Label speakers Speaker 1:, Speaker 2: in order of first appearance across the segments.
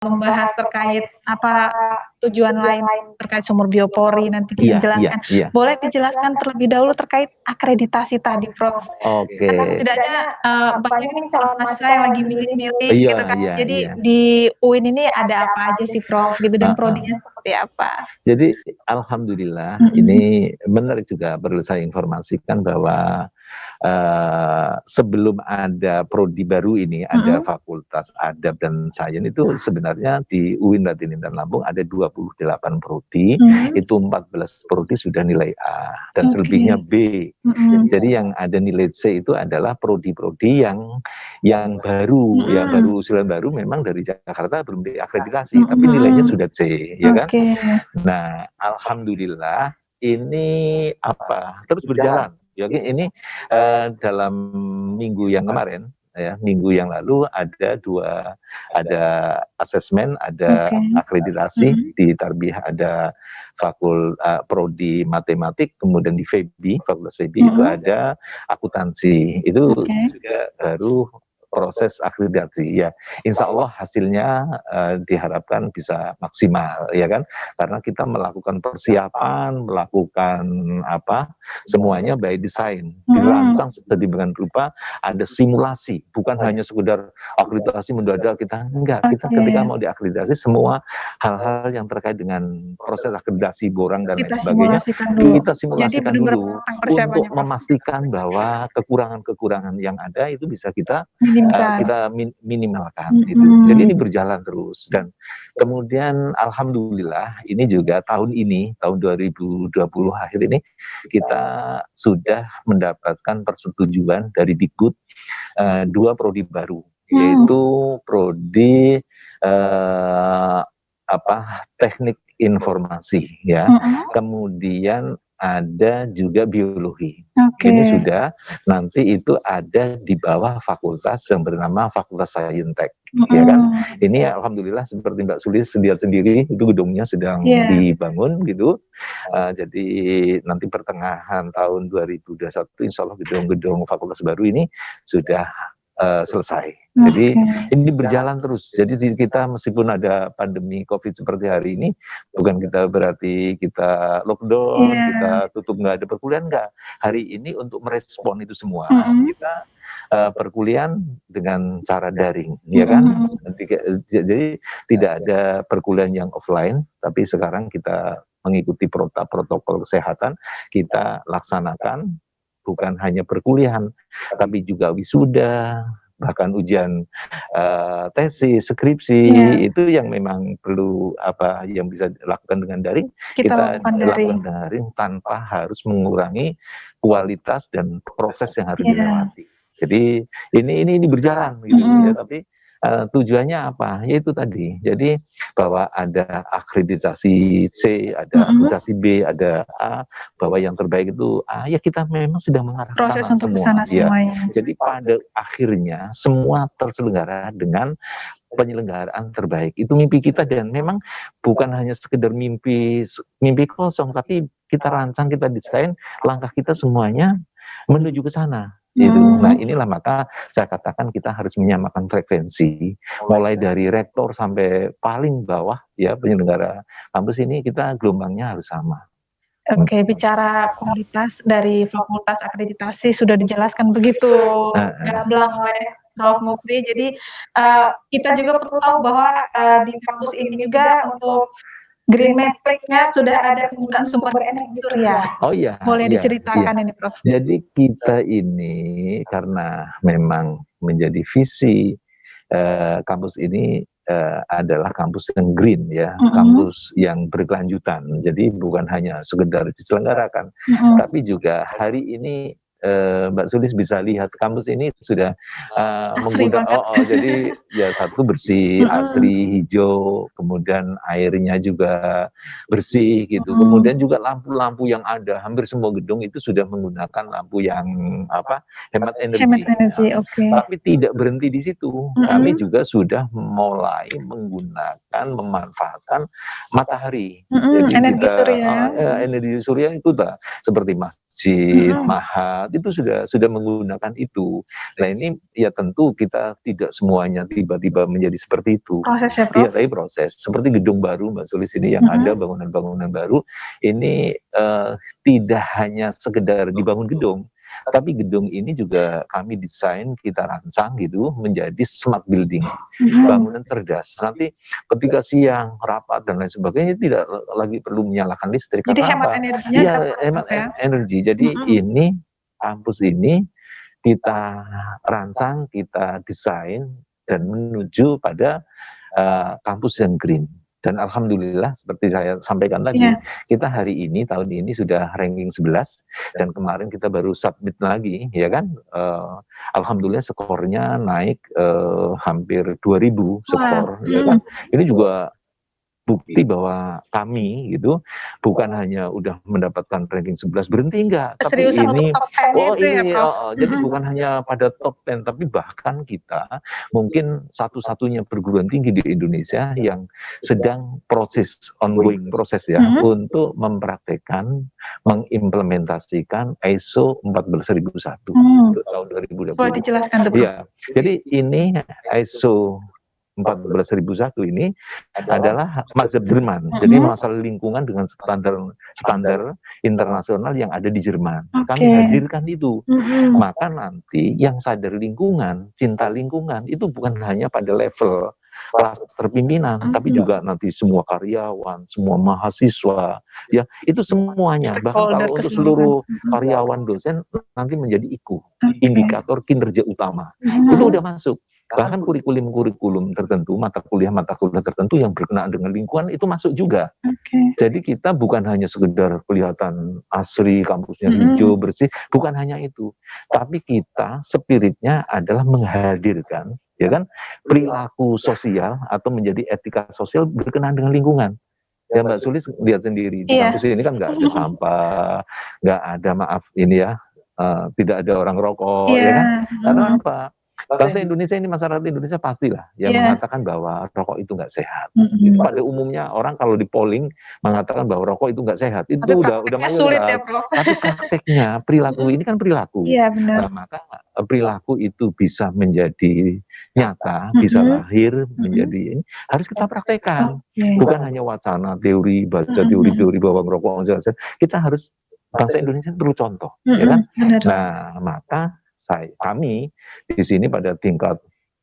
Speaker 1: membahas terkait apa tujuan lain terkait sumur biopori nanti
Speaker 2: Iya,
Speaker 1: dijelaskan.
Speaker 2: iya.
Speaker 1: Boleh dijelaskan terlebih dahulu terkait akreditasi tadi, Prof. Karena
Speaker 2: Oke.
Speaker 1: setidaknya banyak nih calon mahasiswa yang lagi milih-milih
Speaker 2: Iya,
Speaker 1: gitu kan.
Speaker 2: iya,
Speaker 1: Jadi
Speaker 2: iya.
Speaker 1: di UIN ini ada apa aja sih, Prof, gitu dan prodinya seperti apa?
Speaker 2: Jadi alhamdulillah ini menarik juga perlu saya informasikan bahwa sebelum ada prodi baru ini, ada Fakultas Adab dan Sains itu sebenarnya di UIN Radin Intan Lampung ada 28 prodi, itu 14 prodi sudah nilai A dan selebihnya B. Jadi yang ada nilai C itu adalah prodi-prodi yang baru, yang baru usulan baru memang dari Jakarta belum diakreditasi, tapi nilainya sudah C, ya kan? Nah, alhamdulillah ini terus berjalan. Ya, ini dalam minggu yang kemarin, ya, minggu yang lalu ada asesmen, ada akreditasi di Tarbiyah, ada prodi matematik, kemudian di Fakultas FEB itu ada akuntansi, itu juga baru proses akreditasi. Ya, insya Allah hasilnya diharapkan bisa maksimal, ya kan? Karena kita melakukan persiapan, melakukan semuanya by design, dirancang sedemikian rupa, ada simulasi, bukan hanya sekedar akreditasi mendadak kita enggak. Kita ketika mau diakreditasi semua hal-hal yang terkait dengan proses akreditasi borang dan lain sebagainya kita simulasikan dulu untuk memastikan bahwa kekurangan-kekurangan yang ada itu bisa kita minimalkan. Gitu. Jadi ini berjalan terus dan kemudian alhamdulillah ini juga tahun 2020 akhir ini kita sudah mendapatkan persetujuan dari Dikbud 2 prodi baru, yaitu prodi teknik informasi, ya. Kemudian ada juga biologi. Ini sudah nanti itu ada di bawah fakultas yang bernama Fakultas Saintek, ya kan? Ini alhamdulillah seperti Mbak Sulis lihat sendiri itu gedungnya sedang dibangun gitu. Jadi nanti pertengahan tahun 2021 insya Allah gedung-gedung fakultas baru ini sudah selesai. Jadi ini berjalan terus. Jadi kita meskipun ada pandemi COVID seperti hari ini, bukan kita berarti kita lockdown, kita tutup nggak ada perkuliahan, nggak. Hari ini untuk merespon itu semua, kita perkuliahan dengan cara daring, ya kan? Jadi tidak ada perkuliahan yang offline, tapi sekarang kita mengikuti protokol kesehatan, kita laksanakan bukan hanya perkuliahan, tapi juga wisuda, bahkan ujian tesis, skripsi, itu yang memang perlu yang bisa dilakukan dengan daring, kita lakukan daring tanpa harus mengurangi kualitas dan proses yang harus dilewati. Jadi ini berjalan gitu ya, tapi tujuannya apa? Yaitu tadi, jadi bahwa ada akreditasi C, ada akreditasi B, ada A, bahwa yang terbaik itu A, ya kita memang sedang mengarah
Speaker 1: proses sana untuk semua.
Speaker 2: Ya. Jadi pada akhirnya semua terselenggara dengan penyelenggaraan terbaik. Itu mimpi kita dan memang bukan hanya sekedar mimpi kosong, tapi kita rancang, kita desain langkah kita semuanya menuju ke sana. Nah inilah maka saya katakan kita harus menyamakan frekuensi mulai dari rektor sampai paling bawah ya penyelenggara kampus ini kita gelombangnya harus sama.
Speaker 1: Oke, bicara kualitas dari fakultas akreditasi sudah dijelaskan begitu gamblang oleh Prof. Mukri. Jadi kita juga perlu tahu bahwa di kampus ini juga untuk Green Matrix-nya sudah ada penggunaan sumber energi surya.
Speaker 2: Oh iya.
Speaker 1: Boleh diceritakan ini, Prof?
Speaker 2: Jadi kita ini karena memang menjadi visi kampus ini adalah kampus yang green ya, kampus yang berkelanjutan. Jadi bukan hanya sekedar diselenggarakan, tapi juga hari ini Mbak Sulis bisa lihat kampus ini sudah menggunakan jadi ya satu bersih, asri, hijau, kemudian airnya juga bersih gitu. Kemudian juga lampu-lampu yang ada hampir semua gedung itu sudah menggunakan lampu yang hemat energi. Tapi tidak berhenti di situ. Kami juga sudah mulai memanfaatkan matahari. Jadi
Speaker 1: energi surya.
Speaker 2: Energi surya itu seperti masjid masjid, mahat, itu sudah menggunakan itu. Nah ini ya tentu kita tidak semuanya tiba-tiba menjadi seperti itu.
Speaker 1: Proses ya, Prof?
Speaker 2: Iya, tapi proses. Seperti gedung baru Mbak Sulis ini yang ada, bangunan-bangunan baru, ini tidak hanya sekedar dibangun gedung, tapi gedung ini juga kami desain, kita rancang gitu menjadi smart building, bangunan cerdas. Nanti ketika siang rapat dan lain sebagainya tidak lagi perlu menyalakan listrik.
Speaker 1: Jadi
Speaker 2: karena
Speaker 1: hemat
Speaker 2: apa?
Speaker 1: energinya.
Speaker 2: Iya, hemat energi. Jadi ini kampus ini kita rancang, kita desain dan menuju pada kampus yang green. Dan alhamdulillah seperti saya sampaikan tadi, kita hari ini tahun ini sudah ranking 11 dan kemarin kita baru submit lagi, ya kan? Alhamdulillah skornya naik hampir 2000 skor, ya kan? Ini juga bukti bahwa kami gitu bukan hanya udah mendapatkan ranking 11 berhenti enggak, tapi ini jadi bukan hanya pada top 10 tapi bahkan kita mungkin satu-satunya perguruan tinggi di Indonesia yang sedang ongoing proses ya untuk mempraktekkan, mengimplementasikan ISO 14001 untuk tahun 2020.
Speaker 1: Boleh dijelaskan dulu.
Speaker 2: Iya. Jadi ini ISO 14001 ini adalah mazhab Jerman. Jadi masalah lingkungan dengan standar internasional yang ada di Jerman. Kami hadirkan itu. Maka nanti yang sadar lingkungan, cinta lingkungan itu bukan hanya pada level klaster pimpinan, tapi juga nanti semua karyawan, semua mahasiswa, ya itu semuanya. Bahkan kalau untuk seluruh karyawan dosen nanti menjadi IKU, indikator kinerja utama. Itu udah masuk. Bahkan kurikulum tertentu, mata kuliah tertentu yang berkenaan dengan lingkungan itu masuk juga. Jadi kita bukan hanya sekedar kelihatan asri, kampusnya hijau, bersih, bukan hanya itu. Tapi kita spiritnya adalah menghadirkan, ya kan, perilaku sosial atau menjadi etika sosial berkenaan dengan lingkungan. Ya Mbak Sulis lihat sendiri, di kampus ini kan nggak ada sampah, nggak ada tidak ada orang rokok, ya kan? Karena apa? Bangsa Indonesia ini, masyarakat Indonesia pastilah yang mengatakan bahwa rokok itu nggak sehat. Pada umumnya orang kalau di polling mengatakan bahwa rokok itu nggak sehat, itu udah
Speaker 1: sulit ya,
Speaker 2: mayoritas. Tapi prakteknya perilaku ini kan perilaku.
Speaker 1: Benar.
Speaker 2: Nah, maka perilaku itu bisa menjadi nyata, bisa lahir menjadi ini, harus kita praktekkan. Bukan hanya wacana, teori, baca teori-teori bahwa rokok nggak sehat. Kita harus, bangsa Indonesia perlu contoh, ya kan? Nah, maka kami di sini pada tingkat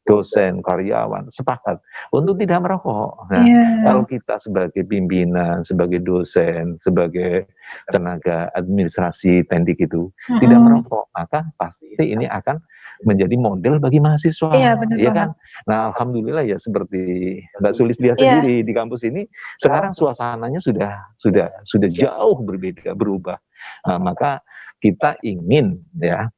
Speaker 2: dosen, karyawan sepakat untuk tidak merokok. Nah, kalau kita sebagai pimpinan, sebagai dosen, sebagai tenaga administrasi teknik itu tidak merokok, maka pasti ini akan menjadi model bagi mahasiswa, ya kan? Nah, alhamdulillah ya seperti Mbak Sulis lihat sendiri di kampus ini sekarang suasananya sudah jauh berbeda, berubah. Nah, maka kita ingin ya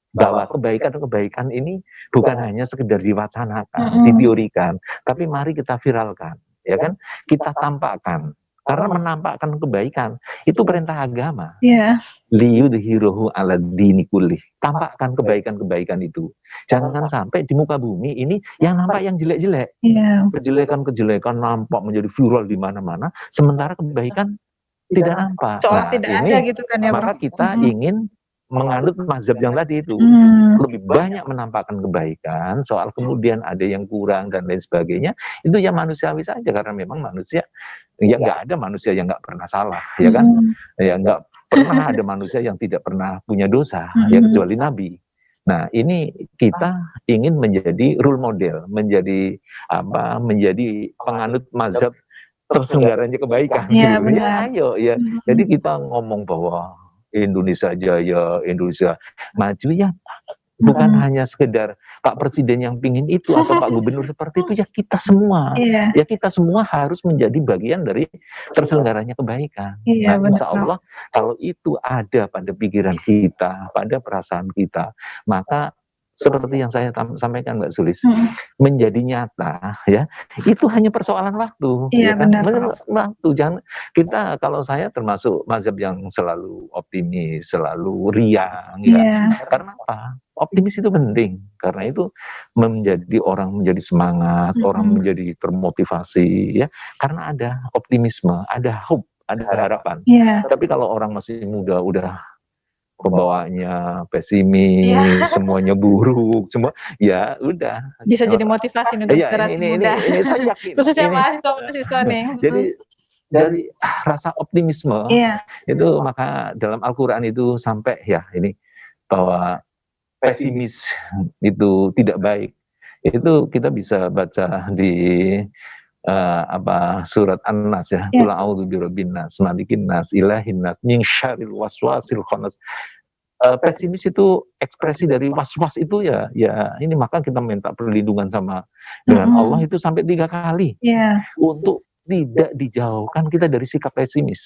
Speaker 2: bahwa kebaikan ini bukan hanya sekedar diwacanakan, diteorikan, tapi mari kita viralkan, ya kan? Kita tampakkan. Karena menampakkan kebaikan itu perintah agama. Liyudhiruhu ala dini kullih. Tampakkan kebaikan-kebaikan itu. Jangan sampai di muka bumi ini yang nampak yang jelek-jelek. Kejelekan-kejelekan nampak menjadi viral di mana-mana, sementara kebaikan tidak nampak.
Speaker 1: Nah, tidak
Speaker 2: ini
Speaker 1: ada gitu kan ya,
Speaker 2: maka kita ingin menganut mazhab yang tadi itu, lebih banyak menampakkan kebaikan. Soal kemudian ada yang kurang dan lain sebagainya, itu ya manusiawi saja, karena memang manusia ya nggak ada manusia yang nggak pernah salah, ya kan? Ya nggak pernah ada manusia yang tidak pernah punya dosa, ya kecuali Nabi. Nah, ini kita ingin menjadi role model, menjadi penganut mazhab terselenggaranya kebaikan.
Speaker 1: Ya,
Speaker 2: gitu. Ayo ya. Jadi kita ngomong bahwa Indonesia jaya, Indonesia maju ya, bukan hanya sekedar Pak Presiden yang pingin itu atau Pak Gubernur seperti itu, ya kita semua, ya kita semua harus menjadi bagian dari terselenggaranya kebaikan. Nah, insya Allah kalau itu ada pada pikiran kita, pada perasaan kita, maka seperti yang saya sampaikan Mbak Sulis, menjadi nyata ya, itu hanya persoalan waktu.
Speaker 1: Iya,
Speaker 2: kan?
Speaker 1: benar.
Speaker 2: Waktu, jangan kita, kalau saya termasuk mazhab yang selalu optimis, selalu riang ya. Karena apa? Optimis itu penting, karena itu menjadi orang menjadi semangat, orang menjadi termotivasi ya, karena ada optimisme, ada hope, ada harapan. Tapi kalau orang masih muda udah pembawaannya pesimis, semuanya buruk, semua ya udah.
Speaker 1: Bisa jadi motivasi untuk generasi muda.
Speaker 2: Ini saya yakin.
Speaker 1: Khususnya mahasiswa nih.
Speaker 2: Jadi dari rasa optimisme itu, maka dalam Al-Quran itu sampai ya ini bahwa pesimis itu tidak baik. Itu kita bisa baca di surat An-Nas ya. Qul a'udzu birabbin nas, malikin nas, ilahin nas, min syarril waswasil khannas. Pesimis itu ekspresi dari was-was itu ya ini, maka kita minta perlindungan dengan Allah itu sampai 3 kali untuk tidak dijauhkan kita dari sikap pesimis.